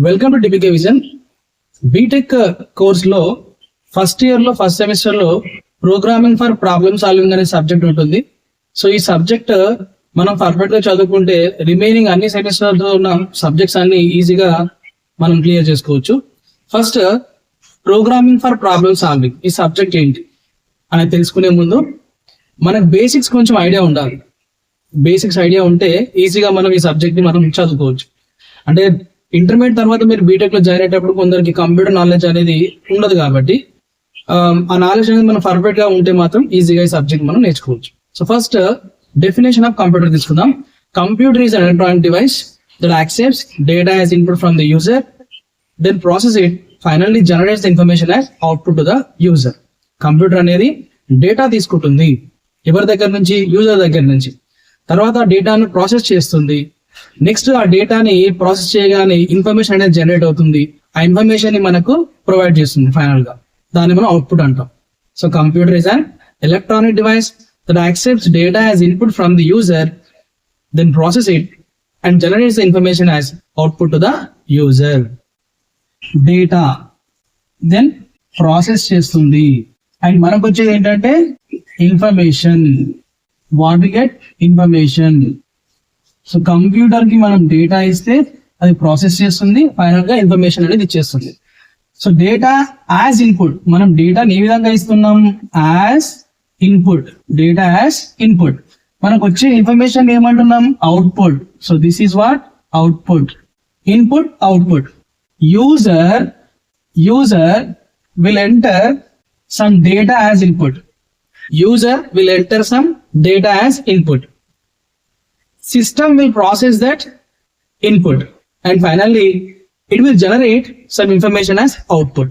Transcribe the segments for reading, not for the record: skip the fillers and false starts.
Welcome to DPK vision. BTech కోర్సులో first ఇయర్లో first సెమిస్టర్లో ప్రోగ్రామింగ్ ఫర్ ప్రాబ్లమ్ సాల్వింగ్ అనే సబ్జెక్ట్ ఉంటుంది. సో ఈ సబ్జెక్ట్ మనం పర్ఫెక్ట్ గా చదువుకుంటే రిమైనింగ్ అన్ని సెమిస్టర్లో ఉన్న సబ్జెక్ట్స్ అన్ని ఈజీగా మనం క్లియర్ చేసుకోవచ్చు. First programming for problem solving ఈ సబ్జెక్ట్ ఏంటి అనేది తెలుసుకునే ముందు మనకు బేసిక్స్ కొంచెం ఐడియా ఉండాలి. బేసిక్స్ ఐడియా ఉంటే ఈజీగా మనం ఈ సబ్జెక్ట్ ని మనం చదువుకోవచ్చు. అంటే ఇంటర్మీడియట్ తర్వాత మీరు బీటెక్ లో జాయిన్ అయ్యేటప్పుడు కొందరికి కంప్యూటర్ నాలెడ్జ్ అనేది ఉండదు కాబట్టి ఆ నాలెడ్జ్ అనేది మనం పర్ఫెక్ట్ గా ఉంటే మాత్రం ఈజీగా ఈ సబ్జెక్ట్ మనం నేర్చుకోవచ్చు. So first definition of computer తీసుకుందాం. Computer is an electronic device that accepts data as input from the user, then process it, finally generates the information as output to the user. Computer అనేది data తీసుకుంటుంది ఎవరి దగ్గర నుంచి, user దగ్గర నుంచి. తర్వాత డేటాను ప్రాసెస్ చేస్తుంది. నెక్స్ట్ ఆ డేటాని ప్రాసెస్ చేయగానే ఇన్ఫర్మేషన్ అనేది జనరేట్ అవుతుంది. ఆ ఇన్ఫర్మేషన్ ని మనకు ప్రొవైడ్ చేస్తుంది ఫైనల్ గా. దాన్ని మనం అవుట్పుట్ అంటాం. So computer is an electronic device that accepts data as input from the user, then process it and generates the information as output to the user. Data then process చేస్తుంది and మనకు వచ్చేది ఏంటంటే information. What we get information. So computer కి మనం data ఇస్తే అది process చేస్తుంది, final గా ఇన్ఫర్మేషన్ అనేది ఇచ్చేస్తుంది. సో డేటా యాజ్ ఇన్పుట్, మనం డేటాని ఏ విధంగా ఇస్తున్నాం? As input. Data as input. మనకు వచ్చే ఇన్ఫర్మేషన్ ఏమంటున్నాం? Output. So this is what? Output. Input, output. User will enter some data as input. User will enter some data as input. System will process that input and finally it will generate some information as output.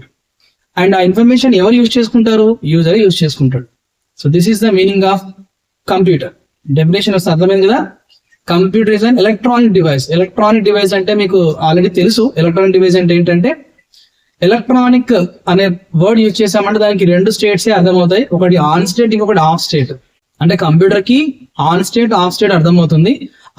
And ఆ information ఎవరు use చేసుకుంటారు? User use చేసుకుంటాడు. So this is the meaning of computer. Definition వస్తే అర్థమైంది కదా. Computer is an electronic device. Electronic device అంటే మీకు already తెలుసు. ఎలక్ట్రానిక్ డివైస్ అంటే ఏంటంటే, ఎలక్ట్రానిక్ అనే వర్డ్ యూజ్ చేసామంటే దానికి రెండు స్టేట్సే అర్థమవుతాయి. ఒకటి ఆన్ స్టేట్, ఇంకొకటి ఆఫ్ స్టేట్. అంటే కంప్యూటర్ కి ఆన్ స్టేట్, ఆఫ్ స్టేట్ అర్థమవుతుంది.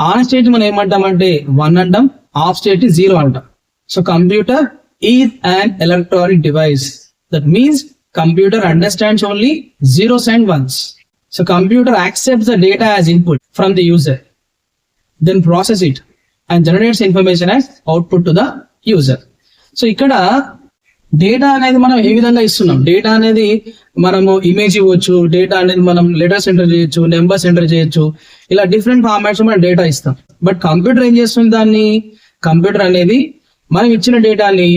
ఆన్ స్టేట్ మనం ఏమంటామంటే 1 అంటాం, ఆఫ్ స్టేట్ 0 అంటాం. So computer is an electronic device. That means computer understands only zeros and ones. So computer accepts the data as input from the user, then process it and generates information as output to the user. So ఇక్కడ data అనేది మనం ఏ విధంగా ఇస్తున్నాం? Data అనేది మనము image ఇవ్వచ్చు, data అనేది మనం లెటర్స్ ఎంటర్ చేయొచ్చు, నెంబర్స్ ఎంటర్ చేయొచ్చు, ఇలా డిఫరెంట్ ఫార్మాట్స్ మనం డేటా ఇస్తాం. బట్ కంప్యూటర్ ఏం చేస్తుంది దాన్ని? కంప్యూటర్ అనేది మనం ఇచ్చిన డేటాని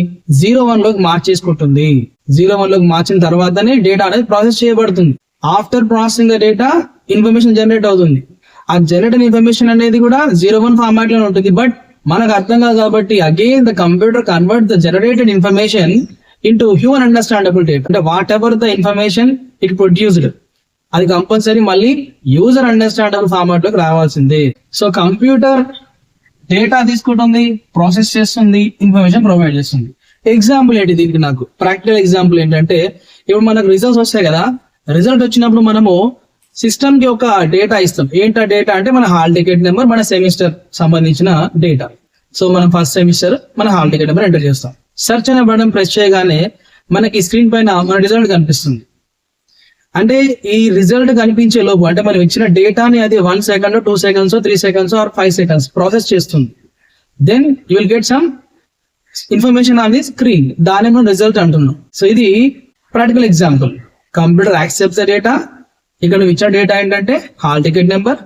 0-1 లోకి మార్చేసుకుంటుంది. 0-1 లోకి మార్చిన తర్వాతనే డేటా అనేది ప్రాసెస్ చేయబడుతుంది. After processing the data information generate అవుతుంది. ఆ జనరేట్ ఇన్ఫర్మేషన్ అనేది కూడా 0-1 ఫార్మాట్ లో ఉంటుంది. బట్ మనకు అర్థం కాదు కాబట్టి again the computer convert the generated information into human understandable data. అంటే whatever the information it produced, అది కంపల్సరీ మళ్ళీ యూజర్ అండర్స్టాండబుల్ ఫార్మాట్ లోకి రావాల్సిందే. సో కంప్యూటర్ డేటా తీసుకుంటుంది, ప్రాసెస్ చేస్తుంది, ఇన్ఫర్మేషన్ ప్రొవైడ్ చేస్తుంది. ఎగ్జాంపుల్ ఏంటి దీనికి? నాకు ప్రాక్టికల్ ఎగ్జాంపుల్ ఏంటంటే, ఇప్పుడు మనకు రిజల్ట్స్ వస్తాయి కదా. రిజల్ట్ వచ్చినప్పుడు మనము సిస్టమ్ కి ఒక డేటా ఇస్తాం. ఏంటా డేటా అంటే మన హాల్ టికెట్ నెంబర్, మన సెమిస్టర్ సంబంధించిన డేటా. సో మనం ఫస్ట్ సెమిస్టర్ మన హాల్ టికెట్ నెంబర్ ఎంటర్ చేస్తాం. సెర్చ్ అనే బటన్ ప్రెస్ చేయగానే మనకి స్క్రీన్ పైన మన రిజల్ట్ కనిపిస్తుంది. అంటే ఈ రిజల్ట్ కనిపించే లోపు అంటే మనం ఇచ్చిన డేటాని అది 1 second, 2 seconds, 3 seconds or 5 seconds process చేస్తుంది. Then you will get some information on the screen. దాన్ని మనం రిజల్ట్ అంటున్నాం. సో ఇది practical example. Computer accepts the data. ఇక్కడ నువ్వు ఇచ్చిన డేటా ఏంటంటే హాల్ టికెట్ నెంబర్.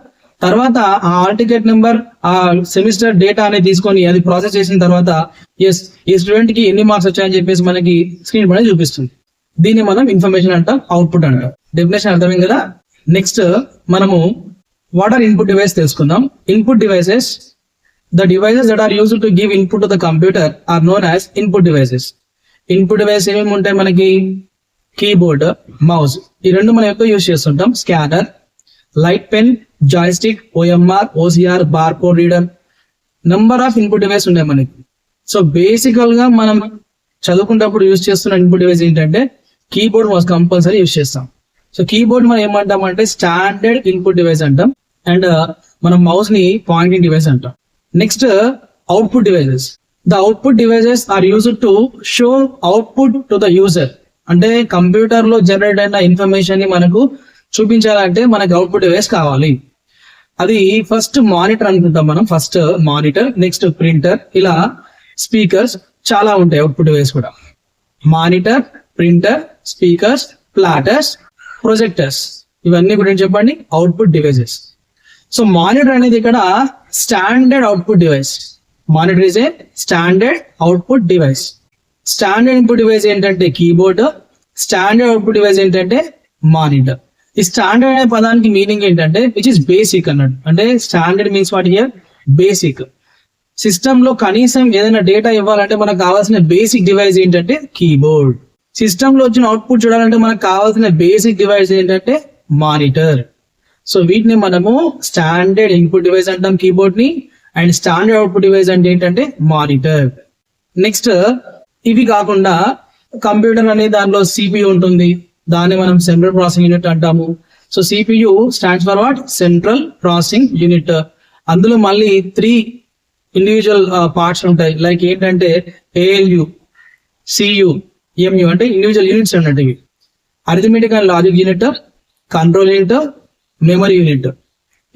తర్వాత ఆ హాల్ టికెట్ నెంబర్ ఆ సెమిస్టర్ డేటా అనేది తీసుకొని అది ప్రాసెస్ చేసిన తర్వాత ఎస్ ఈ స్టూడెంట్ కి ఎన్ని మార్క్స్ వచ్చాయని చెప్పేసి మనకి స్క్రీన్ పైన చూపిస్తుంది. దీన్ని మనం ఇన్ఫర్మేషన్ అంటాం, అవుట్పుట్ అంటాం. డెఫినేషన్ అర్థమైంది కదా. నెక్స్ట్ మనము వాట్ ఆర్ ఇన్పుట్ డివైస్ తెలుసుకుందాం. Input devices, the devices that are used to give input to the computer are known as input devices. Input device ఏమేమి ఉంటాయి మనకి? కీబోర్డ్, మౌస్, ఈ రెండు మనం ఎక్కువ యూజ్ చేస్తుంటాం. Scanner, light pen, joystick, OMR, OCR, bar code reader, number of input device ఉన్నాయి మనకి. సో బేసికల్ గా మనం చదువుకున్నప్పుడు యూజ్ చేస్తున్న ఇన్పుట్ డివైస్ ఏంటంటే కీబోర్డ్ మౌస్ కంపల్సరీ యూజ్ చేస్తాం. సో కీబోర్డ్ మనం ఏమంటాం అంటే స్టాండర్డ్ ఇన్పుట్ డివైస్ అంటాం. అండ్ మనం మౌస్ ని పాయింటింగ్ డివైస్ అంటాం. Next output devices. The output devices are used to show output to the user. అంటే కంప్యూటర్ లో జనరేట్ అయిన ఇన్ఫర్మేషన్ ని మనకు చూపించాలంటే మనకి అవుట్పుట్ డివైస్ కావాలి. అది ఫస్ట్ మానిటర్ అనుకుంటాం మనం. ఫస్ట్ మానిటర్, నెక్స్ట్ ప్రింటర్, ఇలా స్పీకర్స్ చాలా ఉంటాయి అవుట్పుట్ డివైస్ కూడా. Monitor, printer, speakers, platters, projectors, ఇవన్నీ గురించి చెప్పండి అవుట్పుట్ డివైసెస్. సో మానిటర్ అనేది ఇక్కడ standard output device. Monitor is a standard output device. Standard input device ఏంటంటే కీబోర్డ్, స్టాండర్డ్ అవుట్పుట్ డివైస్ ఏంటంటే మానిటర్. ఈ స్టాండర్డ్ అనే పదానికి మీనింగ్ ఏంటంటే విచ్ ఇస్ బేసిక్ అన్నట్టు. అంటే standard means what here? Basic. System లో కనీసం ఏదైనా డేటా ఇవ్వాలంటే మనకు కావాల్సిన బేసిక్ డివైస్ ఏంటంటే కీబోర్డ్. సిస్టమ్ లో వచ్చిన అవుట్పుట్ చూడాలంటే మనకు కావాల్సిన బేసిక్ డివైస్ ఏంటంటే మానిటర్. సో వీటిని మనము స్టాండర్డ్ ఇన్పుట్ డివైస్ అంటాం కీబోర్డ్ ని, అండ్ స్టాండర్డ్ అవుట్పుట్ డివైస్ అంటే ఏంటంటే మానిటర్. నెక్స్ట్ ఇవి కాకుండా కంప్యూటర్ అనే దానిలో సిపియు ఉంటుంది, దాన్ని మనం సెంట్రల్ ప్రాసెసింగ్ యూనిట్ అంటాము. So CPU stands for what? Central processing unit. అందులో మళ్ళీ 3 ఇండివిజువల్ పార్ట్స్ ఉంటాయి. లైక్ ఏంటంటే ఏఎల్యు, సియు, ఎంయు అంటే ఇండివిజువల్ యూనిట్స్ అన్నట్టు. ఇవి arithmetic and logic unit, control unit, memory unit,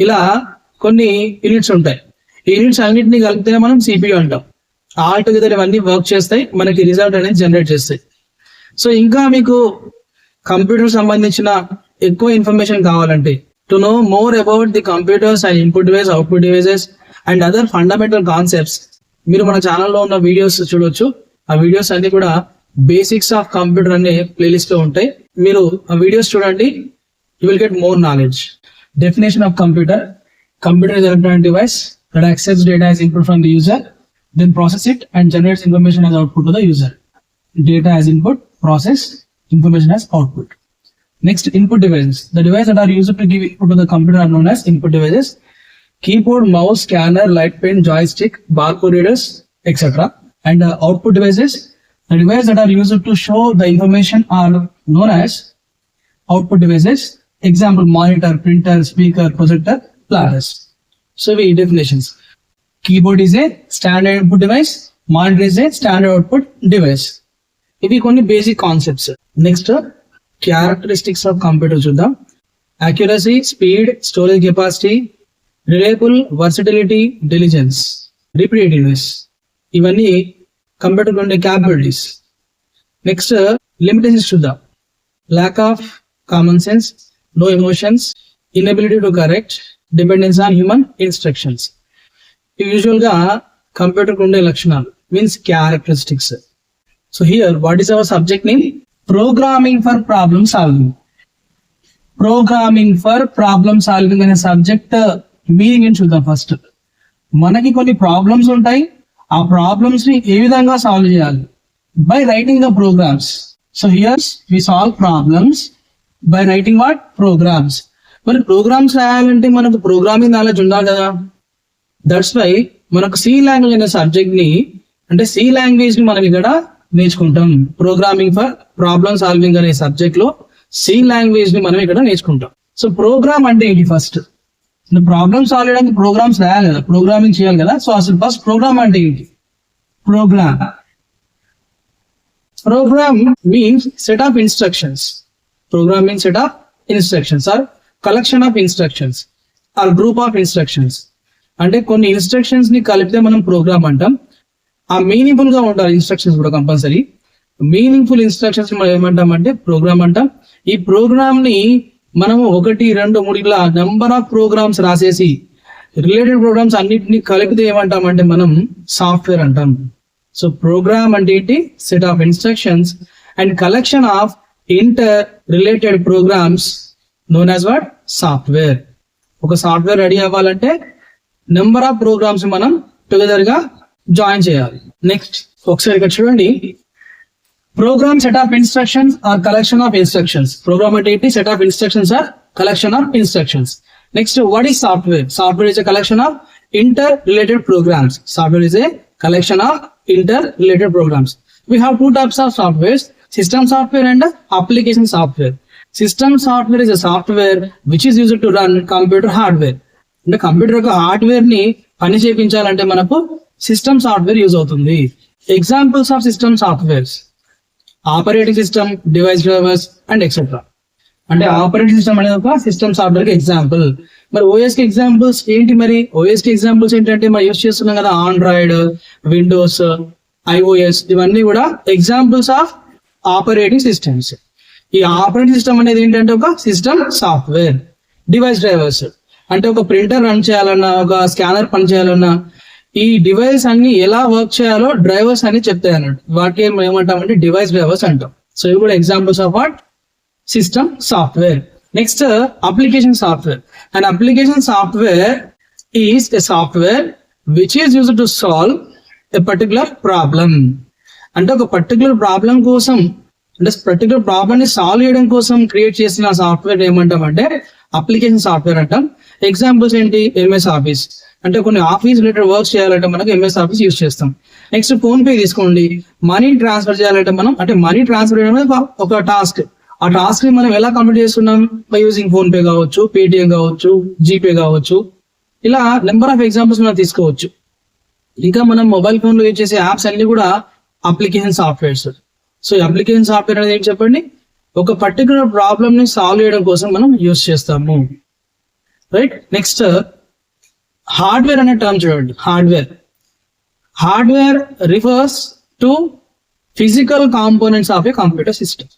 ఇలా కొన్ని యూనిట్స్ ఉంటాయి. ఈ యూనిట్స్ అన్నింటినీ కలిపితేనే మనం సిపియు అంటాం. ఆల్ టుగెదర్ ఇవన్నీ వర్క్ చేస్తాయి, మనకి రిజల్ట్ అనేది జనరేట్ చేస్తాయి. సో ఇంకా మీకు కంప్యూటర్ సంబంధించిన ఎక్కువ ఇన్ఫర్మేషన్ కావాలంటే, to know more about the computers and input device, output devices and other fundamental concepts, మీరు మన ఛానల్లో ఉన్న వీడియోస్ చూడొచ్చు. ఆ వీడియోస్ అన్ని కూడా బేసిక్స్ ఆఫ్ కంప్యూటర్ అనే ప్లేలిస్ట్ లో ఉంటాయి. మీరు ఆ వీడియోస్ చూడండి, you will get more knowledge. Definition of computer: computer is electronic device that accepts data as input from the user, then process it and generates information as output to the user. Data as input, process, information as output. Next, input devices. The devices that are used to give input to the computer are known as input devices. Keyboard, mouse, scanner, light pen, joystick, barcode readers, etc. And output devices. The devices that are used to show the information are known as output devices. Example: monitor, printer, speaker, projector, platters. So we definitions. Keyboard is a standard input device. Monitor is a standard output device. ఇవి కొన్ని basic concepts. Next characteristics of computer చూద్దాం. Accuracy, speed, storage capacity, reliable, versatility, diligence, repeatedness, ఇవన్నీ computer ఉండే capabilities. Next limitations చూద్దాం. Lack of common sense, no emotions, inability to correct, dependence on human instructions. ఇవి usual గా computer ఉండే లక్షణాలు, means characteristics. So here, what is our subject name? Programming for problem solving. Programming for problem solving అనే subject meaning అని చూద్దాం. First మనకి కొన్ని problems ఉంటాయి, ఆ ప్రాబ్లమ్స్ ని ఏ విధంగా సాల్వ్ చేయాలి? By writing the programs. So here's we solve problems by writing what? Programs. మరి ప్రోగ్రామ్స్ రాయాలంటే మనకు ప్రోగ్రామింగ్ నాలెడ్జ్ ఉండాలి కదా. దట్స్ వై మనకు సి లాంగ్వేజ్ అనే సబ్జెక్ట్ ని, అంటే సి లాంగ్వేజ్ ని మనం ఇక్కడ నేర్చుకుంటాం. ప్రోగ్రామింగ్ ఫర్ ప్రాబ్లమ్ సాల్వింగ్ అనే సబ్జెక్ట్ లో సి లాంగ్వేజ్ ని మనం ఇక్కడ నేర్చుకుంటాం. సో ప్రోగ్రామ్ అంటే ఏంటి? ఫస్ట్ ప్రాబ్లమ్ సాల్వ్ చేయడానికి ప్రోగ్రామ్స్ రాయాలి కదా, ప్రోగ్రామింగ్ చేయాలి కదా. సో అసలు ఫస్ట్ ప్రోగ్రామ్ అంటే ఏంటి? Program means set of instructions. Program means set of instructions or collection of instructions or group of instructions. అంటే కొన్ని ఇన్స్ట్రక్షన్స్ ని కలిపితే మనం ప్రోగ్రామ్ అంటాం. ఆ మీనింగ్ఫుల్ గా ఉండాలి ఇన్స్ట్రక్షన్స్ కూడా కంపల్సరీ. మీనింగ్ఫుల్ ఇన్స్ట్రక్షన్స్ మనం ఏమంటాం అంటే ప్రోగ్రామ్ అంటాం. ఈ ప్రోగ్రామ్ ని మనము 1, 2, 3 ఇలా నెంబర్ ఆఫ్ ప్రోగ్రామ్స్ రాసేసి రిలేటెడ్ ప్రోగ్రామ్స్ అన్నిటిని కలిపితే ఏమంటాం అంటే మనం సాఫ్ట్వేర్ అంటాం. సో ప్రోగ్రామ్ అంటే ఏంటి? Set of instructions and collection of interrelated programs known as what? Software. ఒక సాఫ్ట్వేర్ రెడీ అవ్వాలంటే నెంబర్ ఆఫ్ ప్రోగ్రామ్స్ మనం టుగెదర్ గా జాయిన్ చేయాలి. నెక్స్ట్ ఒకసారి ఇక్కడ చూడండి. Program set of instructions or collection of instructions. Program అంటే ఏంటి? Set of instructions or collection of instructions. Next what is software? Software is a collection of interrelated programs. Software is a collection of interrelated programmes. We have 2 types of softwares: system software and application software. System software is a software which is used to run computer hardware. అంటే computer యొక్క hardware ని పని చేయించాలంటే మనకు system software use అవుతుంది. Examples of system softwares operating system, device drivers and etcetera. అంటే operating system అనేది ఒక system software కి ఎగ్జాంపుల్. మరి ఓఎస్ కి ఎగ్జాంపుల్స్ ఏంటి? మరి ఓఎస్ కి ఎగ్జాంపుల్స్ ఏంటంటే మనం యూస్ చేస్తున్నాం కదా, ఆండ్రాయిడ్, విండోస్, ఐఓఎస్, ఇవన్నీ కూడా ఎగ్జాంపుల్స్ ఆఫ్ ఆపరేటింగ్ సిస్టమ్స్. ఈ ఆపరేటింగ్ సిస్టమ్ అనేది ఏంటంటే ఒక సిస్టమ్ సాఫ్ట్వేర్. డివైస్ డ్రైవర్స్ అంటే ఒక ప్రింటర్ రన్ చేయాలన్నా, ఒక స్కానర్ పని చేయాలన్నా, ఈ డివైస్ అన్ని ఎలా వర్క్ చేయాలో డ్రైవర్స్ అని చెప్తాయి అన్నట్టు. వాటికి ఏమంటామంటే డివైస్ డ్రైవర్స్ అంటాం. సో ఇవి కూడా examples of what system software. Next application software. And application software is a software which is used to solve a particular problem. అంటే ఒక పర్టికులర్ ప్రాబ్లం కోసం, అంటే పర్టికులర్ ప్రాబ్లమ్ ని సాల్వ్ చేయడం కోసం క్రియేట్ చేసిన సాఫ్ట్వేర్ ఏమంటామంటే అప్లికేషన్ సాఫ్ట్వేర్ అంటాం. ఎగ్జాంపుల్స్ ఏంటి? MS office. అంటే కొన్ని ఆఫీస్ రిలేటెడ్ వర్క్స్ చేయాలంటే మనకు ఎంఎస్ ఆఫీస్ యూజ్ చేస్తాం. నెక్స్ట్ ఫోన్ పే తీసుకోండి, మనీ ట్రాన్స్ఫర్ చేయాలంటే మనం, అంటే మనీ ట్రాన్స్ఫర్ చేయడం ఒక టాస్క్. ఆ టాస్క్ ని మనం ఎలా కంప్లీట్ చేస్తున్నాం? బై యూజింగ్ ఫోన్ పే కావచ్చు, పేటిఎం కావచ్చు, జీపే కావచ్చు. ఇలా నెంబర్ ఆఫ్ ఎగ్జాంపుల్స్ మనం తీసుకోవచ్చు. ఇంకా మనం మొబైల్ ఫోన్ లో యూజ్ చేసే యాప్స్ అన్ని కూడా అప్లికేషన్ సాఫ్ట్వేర్స్. సో ఈ అప్లికేషన్ సాఫ్ట్వేర్ అనేది ఏంటి చెప్పండి? ఒక పర్టికులర్ ప్రాబ్లమ్ ని సాల్వ్ చేయడం కోసం మనం యూజ్ చేస్తాము. రైట్. నెక్స్ట్ హార్డ్వేర్ అనే టర్మ్ చూడండి. Hardware refers to physical components of a computer system.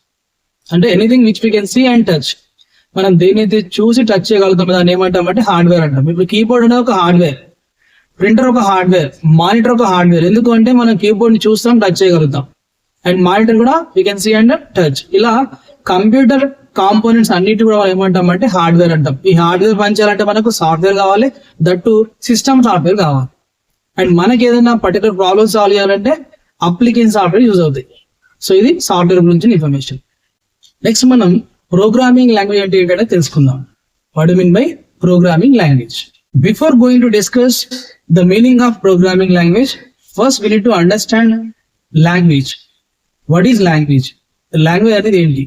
అంటే anything which we can see and touch. మనం దేనైతే చూసి టచ్ చేయగలుగుతాం దాన్ని ఏమంటామంటే హార్డ్వేర్ అంటాం. ఇప్పుడు కీబోర్డ్ అనేది ఒక హార్డ్వేర్, ప్రింటర్ ఒక హార్డ్వేర్, మానిటర్ ఒక హార్డ్వేర్. ఎందుకు అంటే మనం కీబోర్డ్ ని చూస్తాం, టచ్ చేయగలుగుతాం. అండ్ మానిటర్ కూడా we can see and touch. ఇలా కంప్యూటర్ కాంపోనెంట్స్ అన్నిటి కూడా ఏమంటామంటే హార్డ్వేర్ అంటాం. ఈ హార్డ్వేర్ పనిచేయాలంటే మనకు సాఫ్ట్వేర్ కావాలి, దట్టు సిస్టమ్ సాఫ్ట్వేర్ కావాలి. అండ్ మనకి ఏదైనా పర్టికులర్ ప్రాబ్లమ్ సాల్వ్ చేయాలంటే అప్లికేషన్ సాఫ్ట్వేర్ యూజ్ అవుతాయి. సో ఇది సాఫ్ట్వేర్ గురించి ఇన్ఫర్మేషన్. నెక్స్ట్ మనం ప్రోగ్రామింగ్ లాంగ్వేజ్ అంటే ఏంటంటే తెలుసుకుందాం. What do mean by programming language? Before going to discuss the meaning of programming language, first we need to understand language. What is language? Language అనేది ఏంటి?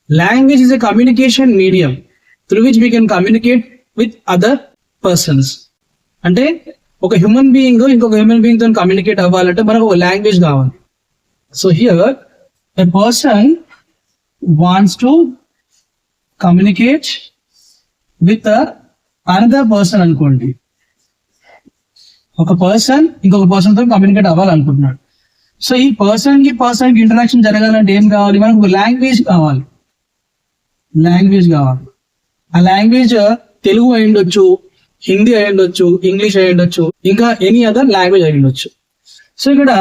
Language is a communication medium through which we can communicate with other persons. అంటే ఒక human being ఇంకొక human being తో communicate అవ్వాలంటే మనకు ఒక language కావాలి. So here a person wants to communicate with another person అనుకోండి. ఒక పర్సన్ ఇంకొక పర్సన్ తో కమ్యూనికేట్ అవ్వాలనుకుంటున్నాడు. సో ఈ పర్సన్ కి ఇంటరాక్షన్ జరగాలంటే ఏం కావాలి? మనకు లాంగ్వేజ్ కావాలి. ఆ లాంగ్వేజ్ తెలుగు అయి ఉండొచ్చు, హిందీ అయి ఉండొచ్చు, ఇంగ్లీష్ అయి ఉండొచ్చు, ఇంకా ఎనీ అదర్ లాంగ్వేజ్ అయి ఉండొచ్చు. సో ఇక్కడ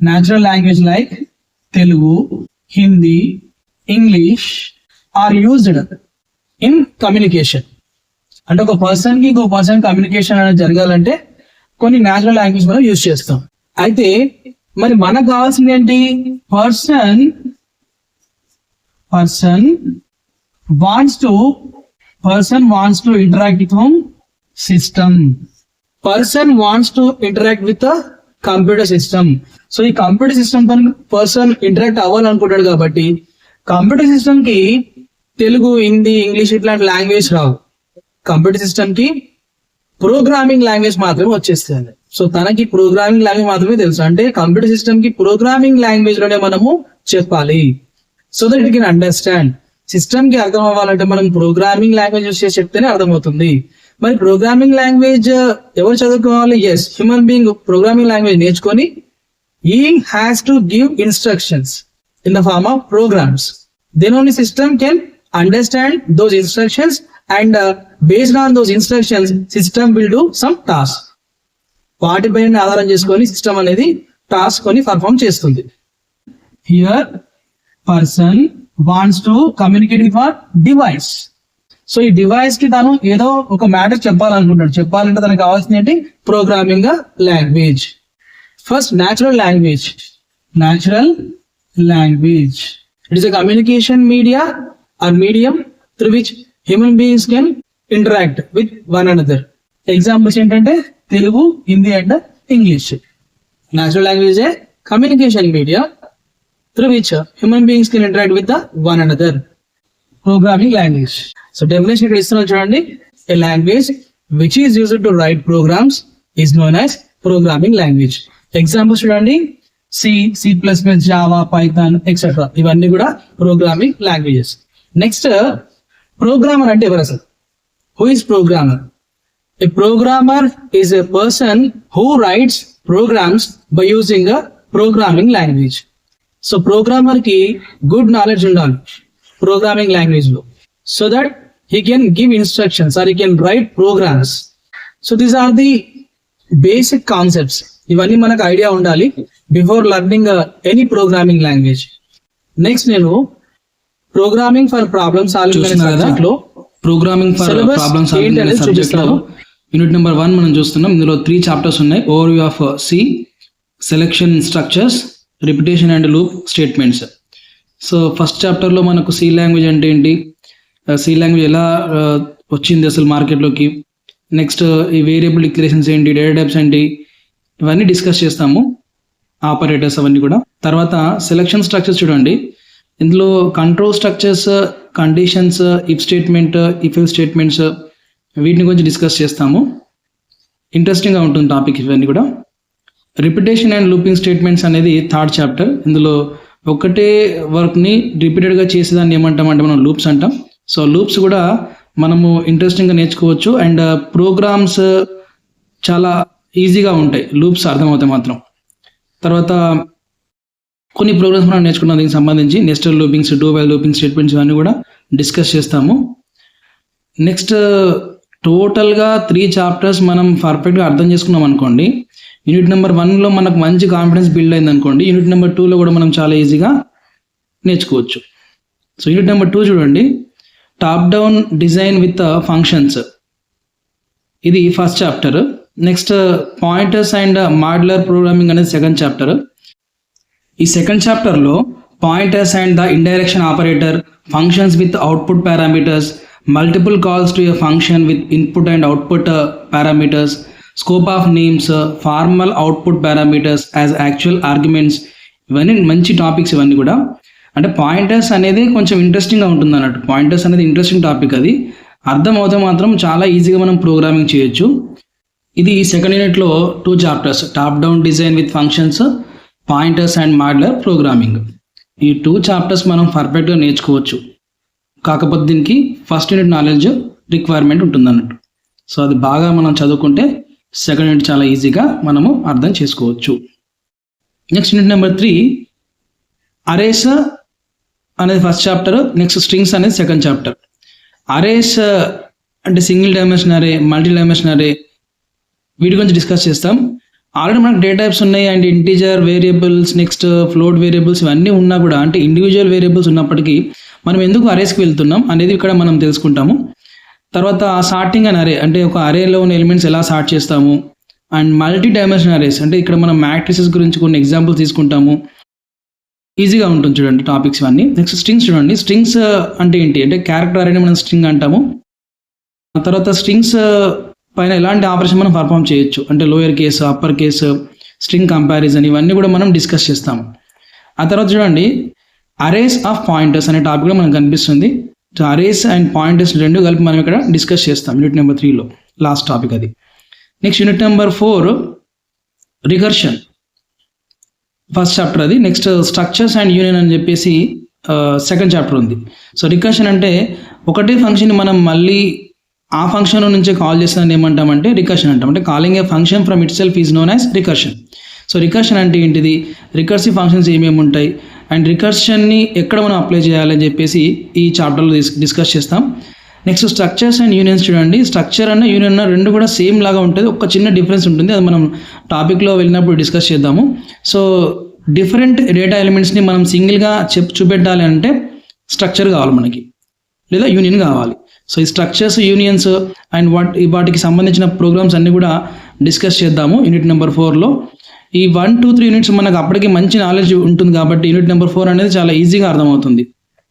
natural language like Telugu, Hindi, English are used in communication. అంటే ఒక పర్సన్ కి ఇంకో పర్సన్ కమ్యూనికేషన్ అనేది జరగాలంటే కొన్ని నేచురల్ లాంగ్వేజ్ మనం యూజ్ చేస్తాం. అయితే మరి మనకు కావాల్సింది ఏంటి? Person wants to interact with system. Person wants to interact with computer system. So ఈ కంప్యూటర్ సిస్టమ్ తో పర్సన్ ఇంటరాక్ట్ అవ్వాలనుకుంటాడు కాబట్టి కంప్యూటర్ సిస్టమ్ కి తెలుగు, హిందీ, ఇంగ్లీష్ ఇట్లాంటి లాంగ్వేజ్ రావు. కంప్యూటర్ సిస్టమ్ కి ప్రోగ్రామింగ్ లాంగ్వేజ్ మాత్రమే వచ్చేస్తుంది. సో తనకి ప్రోగ్రామింగ్ లాంగ్వేజ్ మాత్రమే తెలుసు. అంటే కంప్యూటర్ సిస్టమ్ కి ప్రోగ్రామింగ్ లాంగ్వేజ్ లోనే మనము చెప్పాలి. So that it can understand. System కి అర్థం అవ్వాలంటే మనం ప్రోగ్రామింగ్ లాంగ్వేజ్ యూస్ చేసి చెప్తేనే అర్థమవుతుంది. మరి ప్రోగ్రామింగ్ లాంగ్వేజ్ ఎవరు చదువుకోవాలి? Yes, human being programming language నేర్చుకొని he has to give instructions in the form of programs. Then only system can understand those instructions and based on those instructions system will do some task. వాటిపైన ఆధారం చేసుకొని system అనేది task కొని perform చేస్తుంది. Here person wants to communicate with a device. So ఈ device కి తను ఏదో ఒక మ్యాటర్ చెప్పాలనుకుంటాడు. చెప్పాలంటే తనకు కావాల్సింది ఏంటి? Programming language. First, natural language. It is a communication medium through which human beings can interact with one another. Examples ఏంటంటే Telugu, Hindi and English. Natural language is a communication media through which human beings can interact with one another. Programming language. So definition ఇక్కడ ఇస్తున్నాను చూడండి. a language which is used to write programs is known as programming language. Examples చూడండి, C, C++, Java, Python, etc. ఇవన్నీ కూడా programming languages. Next, programmer అంటే ఎవరు అసలు? Who is programmer? A programmer is a person who writes programs by using a programming language. So programmer కి good knowledge ఉండాలి programming language లో, so that he can give instructions or he can write programs. So these are the basic concepts. ఇవన్నీ మనకు idea ఉండాలి before learning any programming language. Next, నేను programming for problem solving అనే subject లో programming for problem solving అనే subject లో unit number 1 మనం చూస్తున్నాం. ఇందులో 3 చాప్టర్స్ ఉన్నాయి. Overview of C, selection structures, repetition and loop statements. So first చాప్టర్లో మనకు సి లాంగ్వేజ్ అంటే ఏంటి, సి లాంగ్వేజ్ ఎలా వచ్చింది అసలు మార్కెట్లోకి, నెక్స్ట్ ఈ వేరియబుల్ డిక్లరేషన్స్ ఏంటి, డేటా టైప్స్ ఏంటి, ఇవన్నీ డిస్కస్ చేస్తాము, ఆపరేటర్స్ అవన్నీ కూడా. తర్వాత సెలెక్షన్ స్ట్రక్చర్స్ చూడండి, ఇందులో control structures, conditions, if statement, if else statements, వీటిని గురించి డిస్కస్ చేస్తాము. ఇంట్రెస్టింగ్గా ఉంటుంది టాపిక్ ఇవన్నీ కూడా. రిపిటేషన్ అండ్ లూపింగ్ స్టేట్మెంట్స్ అనేది థర్డ్ చాప్టర్. ఇందులో ఒకటే వర్క్ని రిపీటెడ్గా చేసేదాన్ని ఏమంటామంటే మనం లూప్స్ అంటాం. సో లూప్స్ కూడా మనము ఇంట్రెస్టింగ్గా నేర్చుకోవచ్చు అండ్ ప్రోగ్రామ్స్ చాలా ఈజీగా ఉంటాయి లూప్స్ అర్థమవుతాయి మాత్రం. తర్వాత కొన్ని ప్రోగ్రామ్స్ మనం నేర్చుకున్నాం దీనికి సంబంధించి, nested loopings, do while looping statements ఇవన్నీ కూడా డిస్కస్ చేస్తాము. నెక్స్ట్, టోటల్గా 3 చాప్టర్స్ మనం పర్ఫెక్ట్గా అర్థం చేసుకున్నాం అనుకోండి, యూనిట్ నెంబర్ 1లో మనకు మంచి కాన్ఫిడెన్స్ బిల్డ్ అయింది అనుకోండి, యూనిట్ నెంబర్ 2లో కూడా మనం చాలా ఈజీగా నేర్చుకోవచ్చు. సో యూనిట్ నెంబర్ 2 చూడండి, top down design with functions, ఇది first chapter. Next, pointers and modular programming అనేది సెకండ్ చాప్టర్. ఈ సెకండ్ చాప్టర్లో pointers and the indirection operator, functions with output parameters, multiple calls to a function with input and output parameters, scope of names, formal output parameters as actual arguments, ఇవన్నీ మంచి topics ఇవన్నీ కూడా. అంటే pointers అనేది కొంచెం ఇంట్రెస్టింగ్గా ఉంటుంది అన్నట్టు. పాయింటర్స్ అనేది ఇంట్రెస్టింగ్ టాపిక్, అది అర్థం అవుతే మాత్రం చాలా ఈజీగా మనం ప్రోగ్రామింగ్ చేయొచ్చు. ఇది సెకండ్ యూనిట్లో 2 chapters, top down design with functions, pointers and modular programming. ఈ 2 చాప్టర్స్ మనం పర్ఫెక్ట్గా నేర్చుకోవచ్చు, కాకపోతే దీనికి ఫస్ట్ యూనిట్ నాలెడ్జ్ రిక్వైర్మెంట్ ఉంటుంది అన్నట్టు. సో అది బాగా మనం చదువుకుంటే సెకండ్ యూనిట్ చాలా ఈజీగా మనము అర్థం చేసుకోవచ్చు. నెక్స్ట్ యూనిట్ నెంబర్ 3, అరేస్ అనేది ఫస్ట్ చాప్టర్. నెక్స్ట్, స్ట్రింగ్స్ అనేది సెకండ్ చాప్టర్. అరేస్ అంటే సింగిల్ డైమెన్షన్ అరే, మల్టీ డైమెన్షన్ అరే, వీటి గురించి డిస్కస్ చేస్తాం. ఆల్రెడీ మనకు డేటా టైప్స్ ఉన్నాయి and integer variables, next float variables, ఇవన్నీ ఉన్నా కూడా అంటే ఇండివిజువల్ వేరియబుల్స్ ఉన్నప్పటికీ మనం ఎందుకు అరేస్కి వెళ్తున్నాం అనేది ఇక్కడ మనం తెలుసుకుంటాము. తర్వాత సార్టింగ్ అండ్ అరే, అంటే ఒక అరేలో ఉన్న ఎలిమెంట్స్ ఎలా సార్ట్ చేస్తాము, అండ్ మల్టీ డైమెన్షన్ అరేస్, అంటే ఇక్కడ మనం మ్యాట్రిసెస్ గురించి కొన్ని ఎగ్జాంపుల్స్ తీసుకుంటాము. ఈజీగా ఉంటుంది చూడండి టాపిక్స్ ఇవన్నీ. నెక్స్ట్, స్ట్రింగ్స్ చూడండి. స్ట్రింగ్స్ అంటే ఏంటి అంటే క్యారెక్టర్ అరేని మనం స్ట్రింగ్ అంటాము. తర్వాత స్ట్రింగ్స్ పైన ఎలాంటి ఆపరేషన్ మనం పర్ఫామ్ చేయొచ్చు అంటే lower case, upper case, string comparison, ఇవన్నీ కూడా మనం డిస్కస్ చేస్తాము. ఆ తర్వాత చూడండి, అరేస్ ఆఫ్ పాయింటర్స్ అనే టాపిక్ కూడా మనకు కనిపిస్తుంది. సో అరేస్ అండ్ పాయింటర్స్ రెండు కలిపి మనం ఇక్కడ డిస్కస్ చేస్తాం యూనిట్ నెంబర్ 3లో, లాస్ట్ టాపిక్ అది. Next unit number 4, recursion, first chapter అది. నెక్స్ట్, స్ట్రక్చర్స్ అండ్ యూనియన్ అని చెప్పేసి సెకండ్ చాప్టర్ ఉంది. సో రికర్షన్ అంటే ఒకటే ఫంక్షన్ మనం మళ్ళీ ఆ ఫంక్షన్ నుంచే కాల్ చేస్తానని ఏమంటామంటే రికర్షన్ అంటాం. అంటే calling A function from it self is known as recursion. So recursion అంటే ఏంటిది, రికర్సివ్ ఫంక్షన్స్ ఏమేమి ఉంటాయి అండ్ రికర్షన్ని ఎక్కడ మనం అప్లై చేయాలని చెప్పేసి ఈ చాప్టర్లో డిస్కస్ చేస్తాం. నెక్స్ట్, స్ట్రక్చర్స్ అండ్ యూనియన్స్ చూడండి. స్ట్రక్చర్ అన్న యూనియన్ రెండు కూడా సేమ్ లాగా ఉంటుంది, ఒక చిన్న డిఫరెన్స్ ఉంటుంది, అది మనం టాపిక్లో వెళ్ళినప్పుడు డిస్కస్ చేద్దాము. సో డిఫరెంట్ డేటా ఎలిమెంట్స్ని మనం సింగిల్గా చూపెట్టాలి అంటే స్ట్రక్చర్ కావాలి మనకి, లేదా యూనియన్ కావాలి. సో ఈ స్ట్రక్చర్స్, యూనియన్స్ అండ్ వాటికి సంబంధించిన ప్రోగ్రామ్స్ అన్నీ కూడా డిస్కస్ చేద్దాము యూనిట్ నెంబర్ 4లో. ఈ 1, 2, 3 యూనిట్స్ మనకు అప్పటికి మంచి నాలెడ్జ్ ఉంటుంది కాబట్టి యూనిట్ నెంబర్ 4 అనేది చాలా ఈజీగా అర్థమవుతుంది,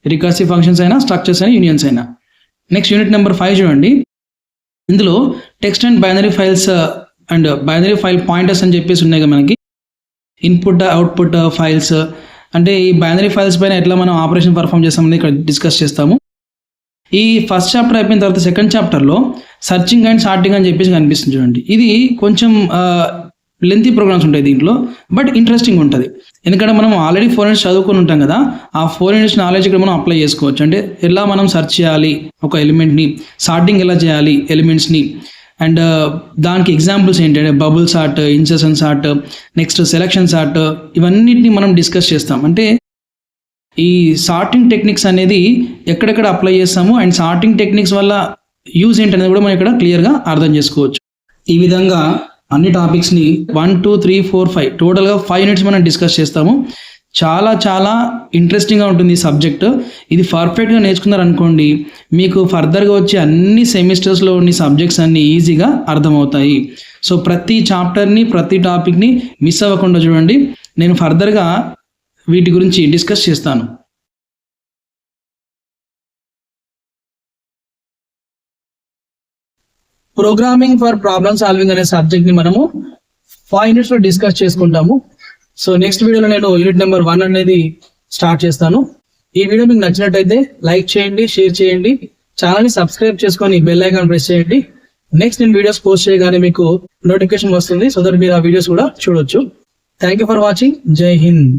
రికర్సివ్ ఫంక్షన్స్ అయినా, స్ట్రక్చర్స్ అయినా, యూనియన్స్ అయినా. నెక్స్ట్ యూనిట్ నెంబర్ 5 చూడండి. ఇందులో text and binary files and binary file pointers అని చెప్పేసి ఉన్నాయి కదా మనకి, ఇన్పుట్ అవుట్పుట్ ఫైల్స్. అంటే ఈ బైనరీ ఫైల్స్ పైన ఎట్లా మనం ఆపరేషన్ పర్ఫామ్ చేస్తామని ఇక్కడ డిస్కస్ చేస్తాము. ఈ ఫస్ట్ చాప్టర్ అయిపోయిన తర్వాత సెకండ్ చాప్టర్లో సర్చింగ్ అండ్ సార్టింగ్ అని చెప్పేసి కనిపిస్తుంది చూడండి. ఇది కొంచెం లెంతీ ప్రోగ్రామ్స్ ఉంటాయి దీంట్లో, బట్ ఇంట్రెస్టింగ్ ఉంటుంది. ఎందుకంటే మనం ఆల్రెడీ 4 యూనిట్స్ చదువుకుని ఉంటాం కదా, ఆ 4 యూనిట్స్ నాలెడ్జ్ ఇక్కడ మనం అప్లై చేసుకోవచ్చు. అంటే ఎలా మనం సెర్చ్ చేయాలి ఒక ఎలిమెంట్ని, సార్టింగ్ ఎలా చేయాలి ఎలిమెంట్స్ని, అండ్ దానికి ఎగ్జాంపుల్స్ ఏంటంటే bubble sort, insertion sort, next selection sort, ఇవన్నిటిని మనం డిస్కస్ చేస్తాం. అంటే ఈ సార్టింగ్ టెక్నిక్స్ అనేది ఎక్కడెక్కడ అప్లై చేస్తాము అండ్ సార్టింగ్ టెక్నిక్స్ వల్ల యూజ్ ఏంటనేది కూడా మనం ఇక్కడ క్లియర్గా అర్థం చేసుకోవచ్చు. ఈ విధంగా అన్ని టాపిక్స్ని 1, 2, 3, 4, 5 టోటల్గా 5 యూనిట్స్ మనం డిస్కస్ చేస్తాము. చాలా చాలా ఇంట్రెస్టింగ్గా ఉంటుంది ఈ సబ్జెక్ట్. ఇది పర్ఫెక్ట్గా నేర్చుకున్నారనుకోండి, మీకు ఫర్దర్గా వచ్చే అన్ని సెమిస్టర్స్లో ఉన్న సబ్జెక్ట్స్ అన్నీ ఈజీగా అర్థమవుతాయి. సో ప్రతి చాప్టర్ని, ప్రతి టాపిక్ని మిస్ అవ్వకుండా చూడండి. నేను ఫర్దర్గా వీటి గురించి డిస్కస్ చేస్తాను. ప్రోగ్రామింగ్ ఫర్ ప్రాబ్లమ్ సాల్వింగ్ అనే సబ్జెక్ట్ ని మనము 5 యూనిట్స్ లో డిస్కస్ చేసుకుంటాము. సో నెక్స్ట్ వీడియోలో నేను యూనిట్ నెంబర్ 1 అనేది స్టార్ట్ చేస్తాను. ఈ వీడియో మీకు నచ్చినట్టయితే లైక్ చేయండి, షేర్ చేయండి, ఛానల్ ని సబ్స్క్రైబ్ చేసుకొని బెల్ ఐకాన్ ప్రెస్ చేయండి. నెక్స్ట్ నేను వీడియోస్ పోస్ట్ చేయగానే మీకు నోటిఫికేషన్ వస్తుంది, సో దట్ మీరు ఆ వీడియోస్ కూడా చూడొచ్చు. Thank you for watching. జై హింద్.